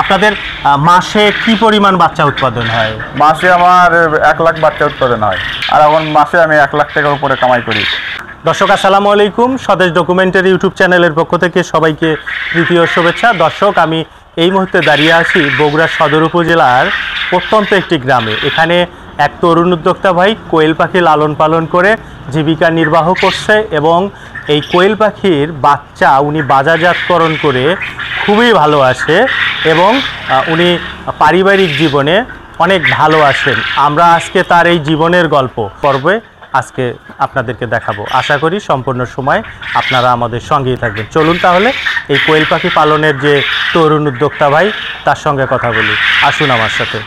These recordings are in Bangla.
আপনাদের মাসে কি পরিমাণ বাচ্চা উৎপাদন হয়? মাসে আমার 1 লাখ বাচ্চা উৎপাদন হয়, আর এখন মাসে আমি 1 লাখ টাকার উপরে কামাই করি। দর্শক আসসালামু আলাইকুম, স্বদেশ ডকুমেন্টারি ইউটিউব চ্যানেলের পক্ষ থেকে সবাইকে তৃতীয় শুভেচ্ছা। দর্শক, আমি এই মুহূর্তে দাঁড়িয়ে আছি বগুড়া সদর উপজেলার প্রত্যন্ত একটি গ্রামে। এখানে এক তরুণ উদ্যোক্তা ভাই কোয়েল পাখি লালন পালন করে জীবিকা নির্বাহ করছে এবং এই কোয়েল পাখির বাচ্চা উনি বাজারজাতকরণ করে খুবই ভালো আছে এবং উনি পারিবারিক জীবনে অনেক ভালো আছেন। আমরা আজকে তার এই জীবনের গল্প পর্বে আজকে আপনাদেরকে দেখাবো। আশা করি সম্পূর্ণ সময় আপনারা আমাদের সঙ্গেই থাকবেন। চলুন তাহলে এই কোয়েল পাখি পালনের যে তরুণ উদ্যোক্তা ভাই তার সঙ্গে কথা বলি, আসুন আমার সাথে।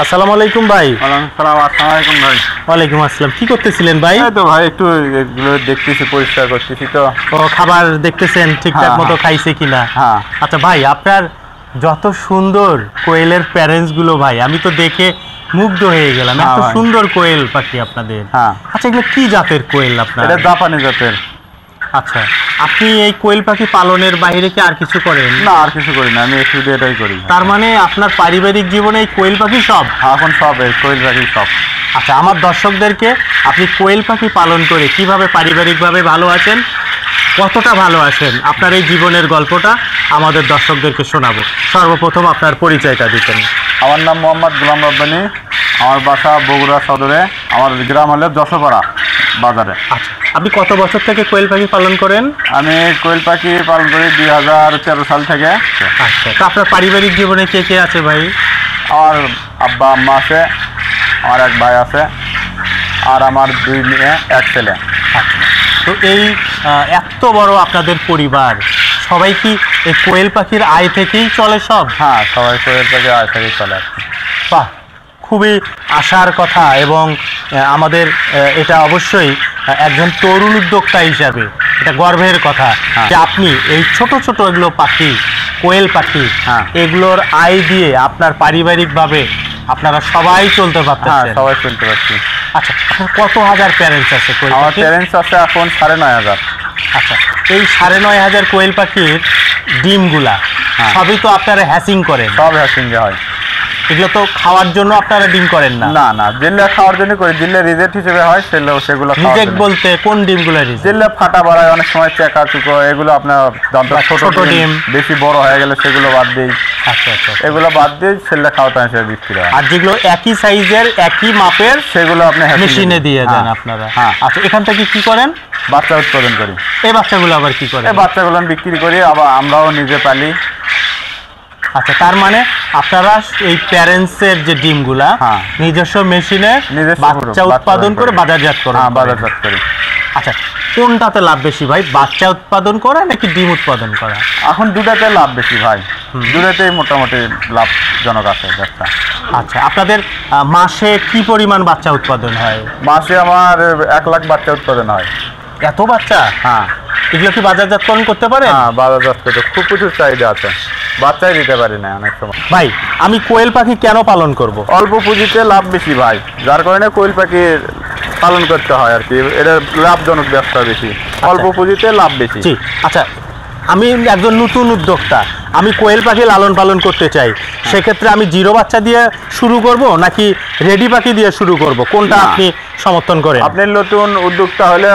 আসসালামু আলাইকুম ভাই। আসসালামু আলাইকুম ভাই। ওয়ালাইকুম আসসালাম। কি করতেছিলেন ভাই? তো ভাই একটু এগুলো দেখতেছি, পরিষ্কার করতেছি। তো ও খাবার দেখতেছেন ঠিকঠাক মতো খাইছে কিনা? হ্যাঁ। আচ্ছা ভাই, আপনার যত সুন্দর কোয়েলের প্যারেন্টসগুলো ভাই, আমি তো দেখে মুগ্ধ হয়ে গেলাম। এত সুন্দর কোয়েল পাখি আপনাদের। হ্যাঁ। আচ্ছা, এগুলো কি জাতের কোয়েল আপনার? এটা জাপানি জাতের। আচ্ছা, আপনি এই কোয়েল পাখি পালনের বাইরে কি আর কিছু করেন? না, আর কিছু করি না, আমি শুধু এটাই করি। তার মানে আপনার পারিবারিক জীবনে এই কোয়েল পাখি সব? এখন সব এই কোয়েল পাখি সব। আচ্ছা, আমার দর্শকদেরকে আপনি কোয়েল পাখি পালন করে কিভাবে পারিবারিকভাবে ভালো আছেন, কতটা ভালো আছেন, আপনার এই জীবনের গল্পটা আমাদের দর্শকদেরকে শোনাবো। সর্বপ্রথম আপনার পরিচয়টা দিতেন। আমার নাম মোহাম্মদ গোলাম রব্বানী, আমার বাসা বগুড়া সদরে, আমার গ্রাম হলো যশোপাড়া বাজারে। আচ্ছা, আপনি কত বছর থেকে কোয়েল পাখি পালন করেন? আমি কোয়েল পাখি পালন করি 2013 সাল থেকে। আচ্ছা, তো আপনার পারিবারিক জীবনে কে কে আছে ভাই? আমার আব্বা আম্মা আছে, আমার এক ভাই আছে, আর আমার 2 মেয়ে 1 ছেলে। আচ্ছা, তো এই এত বড় আপনাদের পরিবার, সবাই কি এই কোয়েল পাখির আয় থেকেই চলে সব? হ্যাঁ, সবাই কোয়েল পাখি আয় থেকেই চলে। বাহ, খুবই আশার কথা এবং আমাদের এটা অবশ্যই একজন তরুণ উদ্যোক্তা হিসাবে এটা গর্বের কথা যে আপনি এই ছোট ছোট এগুলো পাখি, কোয়েল পাখি, এগুলোর আয় দিয়ে আপনার পারিবারিকভাবে আপনারা সবাই চলতে পারতেছেন। সবাই চলতে পারছি। আচ্ছা, আপনার কত হাজার প্যারেন্টস আছে কোয়েল পাখি? আমার প্যারেন্টস আছে এখন 9,500। আচ্ছা, এই 9,500 কোয়েল পাখির ডিমগুলা সবই তো আপনারা হ্যাচিং করেন? সব হ্যাচিং হয়। এগুলো তো খাওয়ার জন্য আপনারা ডিম করেন না? না না, যেগুলো খাওয়ার জন্য করি, যেগুলো রিজেক্ট হিসেবে হয় সেগুলো রিজেক্ট বলতে কোন ডিমগুলো রিজেক্ট? যেগুলো ফাটা বাড়ায়, অনেক সময় চেকা চুকো, এগুলো আপনার ছোট ডিম বেশি বড় হয়ে গেলে সেগুলো বাদ দিই। আচ্ছা আচ্ছা, এগুলো বাদ দিয়ে সেগুলো খাওয়াতে হিসেবে বিক্রি হয়। আর যেগুলো একই সাইজের একই মাপের সেগুলো আপনি মেশিনে দিয়ে দেন আপনারা? হ্যাঁ। আচ্ছা, এখান থেকে কি করেন? বাচ্চা উৎপাদন করি। এই বাচ্চাগুলো আবার কি করেন? এই বাচ্চাগুলো বিক্রি করি, আবার আমরাও নিজে পালি। আচ্ছা, তার মানে আপনারা এই প্যারেন্টসের যে ডিমগুলা নিজস্ব মেশিনে বাচ্চা উৎপাদন করে বাজারজাত করেন? বাজারজাত করি। আচ্ছা, কোনটাতে লাভ বেশি ভাই, বাচ্চা উৎপাদন করা নাকি ডিম উৎপাদন করা? এখন দুটাতে লাভ বেশি ভাই, দুটাতেই মোটামুটি লাভজনক আছে ব্যবসা। আচ্ছা, আপনাদের মাসে কি পরিমাণ বাচ্চা উৎপাদন হয়? মাসে আমার 1 লাখ বাচ্চা উৎপাদন হয়। এত বাচ্চা? হ্যাঁ। এগুলো কি বাজারজাতকরণ করতে পারে? হ্যাঁ, বাজারজাত করতে খুব প্রচুর চাহিদা আছে, বাচ্চাই দিতে পারি না অনেক সময়। ভাই, আমি কোয়েল পাখি কেন পালন করব? অল্প পুঁজিতে লাভ বেশি ভাই, যার কারণে কোয়েল পাখি পালন করতে হয় আর কি। এটা লাভজনক ব্যবসা বেশি, অল্প পুঁজিতে লাভ বেশি। জি। আচ্ছা, আমি একজন নতুন উদ্যোক্তা, আমি কোয়েল পাখি লালন পালন করতে চাই, সেক্ষেত্রে আমি জিরো বাচ্চা দিয়ে শুরু করব নাকি রেডি পাখি দিয়ে শুরু করব, কোনটা আপনি সমর্থন করেন? আপনি নতুন উদ্যোক্তা হলে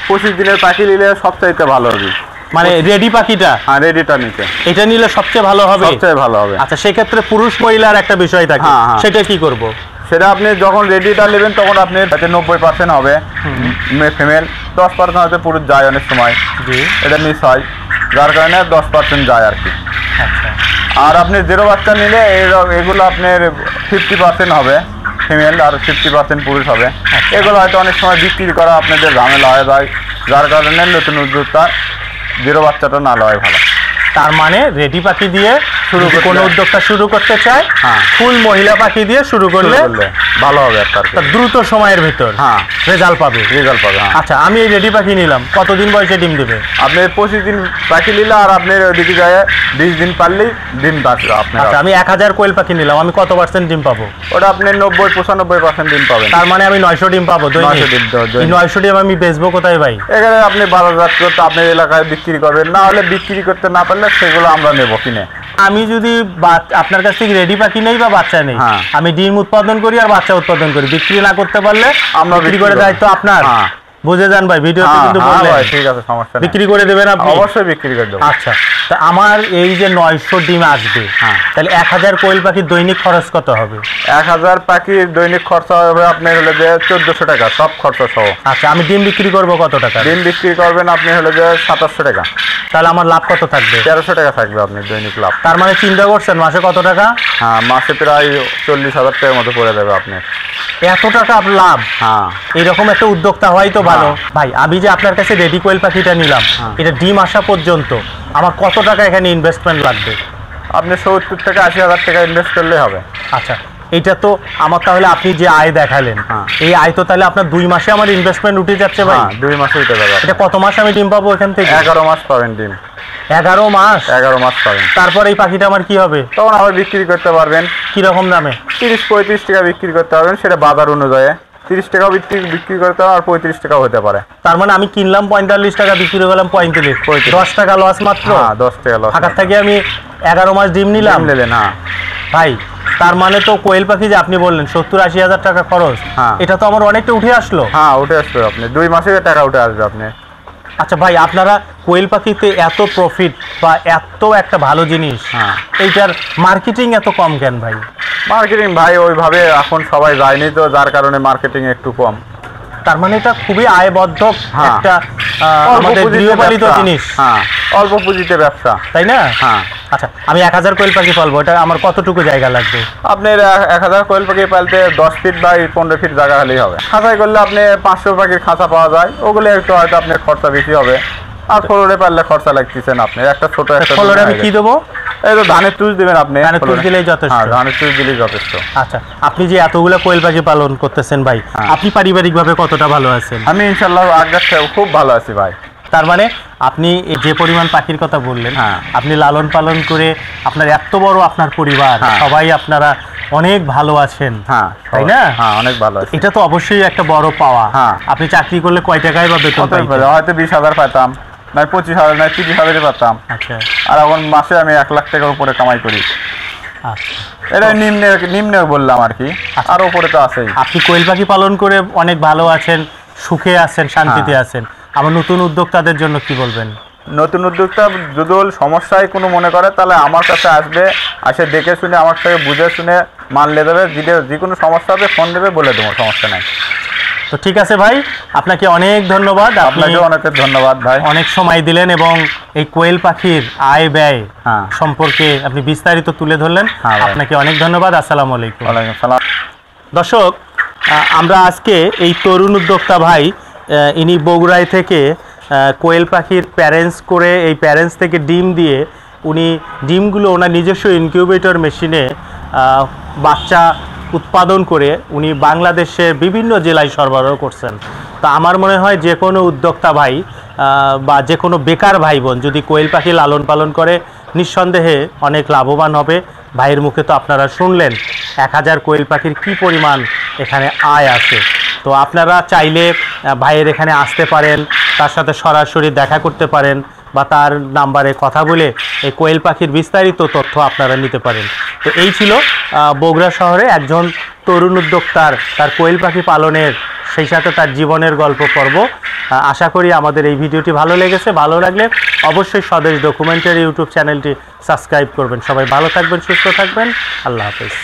25 দিনের পাখি নিলে সবচাইতে ভালো হবে। মানে রেডি পাখিটা? হ্যাঁ, রেডিটা নিতে, এটা নিলে সবচেয়ে ভালো হবে? সবচেয়ে ভালো হবে। আচ্ছা, সেক্ষেত্রে পুরুষ মহিলার একটা বিষয় থাকে, সেটা কি করব? সেটা আপনি যখন রেডিটা নেবেন তখন আপনি 90% হবে ফিমেল, 10% হয়তো পুরুষ যায় অনেক সময়। জি, এটা মিস হয়, যার কারণে 10% যায় আর কি। আচ্ছা, আর আপনি জিরো বাচ্চা নিলে এগুলো আপনার 50% হবে ফিমেল আর 50% পুরুষ হবে। এগুলো হয়তো অনেক সময় বিক্রি করা আপনাদের ঝামেলা হয়ে যায়, যার কারণে নতুন উদ্যোক্তা জিরো বাচ্চাটা না লয় ভালো। তার মানে রেডি পাখি দিয়ে শুরু, কোনো উদ্যোক্তা শুরু করতে চায় ফুল মহিলা পাখি দিয়ে শুরু করলে ভালো হবে, দ্রুত সময়ের ভিতর রেজাল্ট পাবে। আচ্ছা, আমি এই রেডি পাখি নিলাম, কতদিন বয়সে ডিম দেবে? আপনি 25 দিন পাখি নিলে আর আপনার ওইদিকে যায় 20 দিন পারলেই ডিম পাচ্ছে আপনার। আচ্ছা, আমি 1000 কোয়েল পাখি নিলাম, আমি কত % ডিম পাবো? ওটা আপনি 90-95% ডিম পাবেন। তার মানে আমি 900 ডিম পাবো। 900 ডিম আমি বেচবো কোথায় ভাই? এখানে আপনি বাজারজাত করতে আপনার এলাকায় বিক্রি করবেন, না হলে বিক্রি করতে না পারলে সেগুলো আমরা নেব কিনে। আমি যদি আপনার কাছ থেকে রেডি পাখি নেই বা বাচ্চা নেই, হ্যাঁ। আমি ডিম উৎপাদন করি আর বাচ্চা উৎপাদন করি, বিক্রি না করতে পারলে আমরা বিক্রি করে দায়িত্ব আপনার। হ্যাঁ। বুঝে যান ভাই, ভিডিওতে কিন্তু বললেন। ভাই ঠিক আছে, সমস্যা নেই। বিক্রি করে দেবেন আপনি? অবশ্যই বিক্রি করে দেব। আচ্ছা, তা আমার এই যে 900 ডিম আসবে, হ্যাঁ। তাহলে 1000 কোয়েল পাখির দৈনিক খরচ কত হবে? 1000 পাখির দৈনিক খরচা হবে আপনার হলো যে 1400 টাকা, সব খরচা সহ। আচ্ছা, আমি ডিম বিক্রি করব কত টাকা? ডিম বিক্রি করবেন আপনি হলো যে 2700 টাকা। তাহলে আমার লাভ কত থাকবে? 1300 টাকা থাকবে আপনার দৈনিক লাভ। তার মানে চিন্তা করছেন মাসে কত টাকা? হ্যাঁ, মাসে প্রায় 40,000 টাকার মতো পড়ে যাবে আপনার। এত টাকা লাভ? হ্যাঁ। এরকম একটা উদ্যোক্তা হওয়াই তো ভালো। ভাই, আমি যে আপনার কাছে রেডি কোয়েল পাখিটা নিলাম, এটা ডিম আসা পর্যন্ত আমার কত টাকা এখানে ইনভেস্টমেন্ট লাগবে? আপনি 70 থেকে 80,000 টাকা ইনভেস্ট করলেই হবে। আচ্ছা, এটা তো আমার, তাহলে আপনি যে আয় দেখালেন, হ্যাঁ। এই আয় তো তাহলে আপনার 2 মাসে আমার ইনভেস্টমেন্ট উঠে যাচ্ছে ভাই। হ্যাঁ, 2 মাসে উঠে যাবে। এটা কত মাস আমি ডিম পাবো এখান থেকে? 11 মাস পাবেন ডিম। 11 মাস? 11 মাস পাবেন। তারপর এই পাখিটা আমার কি হবে? তখন আবার বিক্রি করতে পারবেন। কিরকম দামে? 30-35 টাকা বিক্রি করতে পারবেন, সেটা বাজার অনুযায়ী। 30 টাকাও বিক্রি করতে হবে, আর 35 টাকাও হতে পারে। তার মানে আমি কিনলাম 45 টাকা, বিক্রি করলাম 35, 10 টাকা লস মাত্র। হ্যাঁ, 10 টাকা লস। ঢাকা থেকে আমি 11 মাস ডিম নিলাম। নিলেন? হ্যাঁ ভাই, তার মানে তো কোয়েল পাখি যে আপনি বললেন 70-80 হাজার টাকা খরচ, হ্যাঁ। এটা তো আমার অনেকটা উঠে আসলো। হ্যাঁ, উঠে আসবে আপনি 2 মাসে টাকা উঠে আসবে আপনি। আচ্ছা ভাই, আপনারা কোয়েল পাখিতে এত প্রফিট বা এত একটা ভালো জিনিস, হ্যাঁ। এইটার মার্কেটিং এত কম কেন ভাই? মার্কেটিং ভাই ওইভাবে এখন সবাই যায়নি তো, যার কারণে মার্কেটিং একটু কম। তার মানে এটা খুবই আয়বর্ধক হ্যাঁ। একটা অল্প আমাদের পুঁজিতে গৃহপালিত ব্যবসা। জিনিস। হ্যাঁ, অল্প পুঁজিতে ব্যবসা, তাই না? হ্যাঁ। আচ্ছা, আমি 1000 কোয়েল পাখি পালবো, এটা আমার কতটুকু জায়গা লাগবে? আপনার 1000 কোয়েল পাখি পালতে 10 ফিট বাই 15 ফিট জায়গা হলেই হবে। খাঁচাই করলে আপনি 500 পাখির খাঁচা পাওয়া যায়, ওগুলো একটু হয়তো আপনার খরচা বেশি হবে। আর ফ্লোরে পারলে খরচা লাগতেছে না আপনার, একটা ছোট একটা। ফ্লোরে আমি কি দেবো? এই তো ধানের তুষ দিবেন আপনি। ধানের তুষ দিলেই যথেষ্ট? হ্যাঁ, ধানের তুষ দিলেই যথেষ্ট। আচ্ছা, আপনি যে এতগুলো কোয়েল পাখি পালন করতেছেন ভাই, হ্যাঁ। আপনি পারিবারিকভাবে কতটা ভালো আছেন? আমি ইনশাল্লাহ আগের থেকে খুব ভালো আছি ভাই। তার মানে আপনি যে পরিমাণ পাখির কথা বললেন, হ্যাঁ। আপনি লালন পালন করে আপনার এত বড় আপনার পরিবার, হ্যাঁ। সবাই আপনারা অনেক ভালো আছেন, হ্যাঁ, তাই না? হ্যাঁ, অনেক ভালো আছি। এটা তো অবশ্যই একটা বড় পাওয়া। হ্যাঁ। আপনি চাকরি করলে কয় টাকায় বা বেতন পাইতেন? হয়তো 20,000 পাইতাম, নয় 25,000, নয় 30,000 পাতাম। আচ্ছা আর এখন মাসে আমি 1 লাখ টাকার উপরে কামাই করি। আচ্ছা, এটা নিম্নে বললাম আর কি, আর উপরে তো আছেই। আপনি কোয়েল পাখি পালন করে অনেক ভালো আছেন, সুখে আছেন, শান্তিতে আছেন। আমার নতুন উদ্যোক্তাদের জন্য কি বলবেন? নতুন উদ্যোক্তা যদি সমস্যায় কোনো মনে করে, তাহলে আমার কাছে আসবে, আসে দেখে শুনে আমার থেকে বুঝে শুনে মানলে দেবে। যে কোনো সমস্যা হবে ফোন দেবে, বলে দেবো, সমস্যা নাই। তো ঠিক আছে ভাই, আপনাকে অনেক ধন্যবাদ। আপনাকে অনেক ধন্যবাদ ভাই, অনেক সময় দিলেন এবং এই কোয়েল পাখির আয় ব্যয় হ্যাঁ। সম্পর্কে আপনি বিস্তারিত তুলে ধরলেন। হ্যাঁ ভাই। আপনাকে অনেক ধন্যবাদ। আসসালামু আলাইকুম। ওয়ালাইকুম আসসালাম। দর্শক, আমরা আজকে এই তরুণ উদ্যোক্তা ভাই, ইনি বগুড়ায় থেকে কোয়েল পাখির প্যারেন্টস করে, এই প্যারেন্টস থেকে ডিম দিয়ে উনি ডিমগুলো ওনার নিজস্ব ইনকিউবেটর মেশিনে বাচ্চা উৎপাদন করে উনি বাংলাদেশের বিভিন্ন জেলায় সরবরাহ করছেন। তা আমার মনে হয় যে কোনো উদ্যোক্তা ভাই বা যে কোনো বেকার ভাই বোন যদি কোয়েল পাখি লালন পালন করে, নিঃসন্দেহে অনেক লাভবান হবে। ভাইয়ের মুখে তো আপনারা শুনলেন 1000 কোয়েল পাখির কী পরিমাণ এখানে আয় আছে। তো আপনারা চাইলে ভাইয়ের এখানে আসতে পারেন, তার সাথে সরাসরি দেখা করতে পারেন বা তার নাম্বারে কথা বলে এই কোয়েল পাখির বিস্তারিত তথ্য আপনারা নিতে পারেন। তো এই ছিল বগুড়া শহরে একজন তরুণ উদ্যোক্তার তার কোয়েল পাখি পালনের, সেই সাথে তার জীবনের গল্প পর্ব। আশা করি আমাদের এই ভিডিওটি ভালো লেগেছে। ভালো লাগলে অবশ্যই স্বদেশ ডকুমেন্টারি ইউটিউব চ্যানেলটি সাবস্ক্রাইব করবেন। সবাই ভালো থাকবেন, সুস্থ থাকবেন। আল্লাহ হাফেজ।